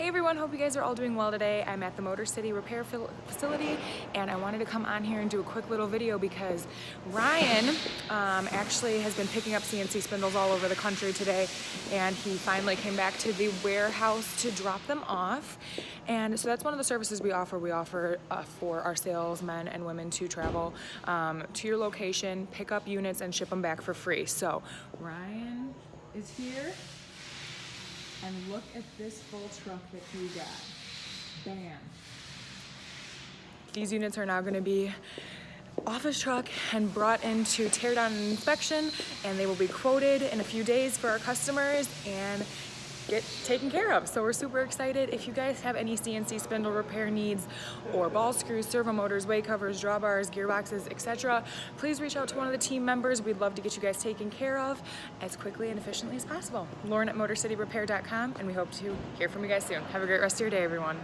Hey everyone, hope you guys are all doing well today. I'm at the Motor City Repair Facility and I wanted to come on here and do a quick little video because Ryan actually has been picking up CNC spindles all over the country today, and he finally came back to the warehouse to drop them off. And so that's one of the services we offer. We offer for our salesmen and women to travel to your location, pick up units and ship them back for free. So Ryan is here. And look at this full truck that he got. Bam. These units are now gonna be off his truck and brought into tear down and inspection, and they will be quoted in a few days for our customers and get taken care of. So we're super excited. If you guys have any CNC spindle repair needs or ball screws, servo motors, weight covers, drawbars, gearboxes, etc., please reach out to one of the team members. We'd love to get you guys taken care of as quickly and efficiently as possible. Lauren at motorcityrepair.com, and we hope to hear from you guys soon. Have a great rest of your day, everyone.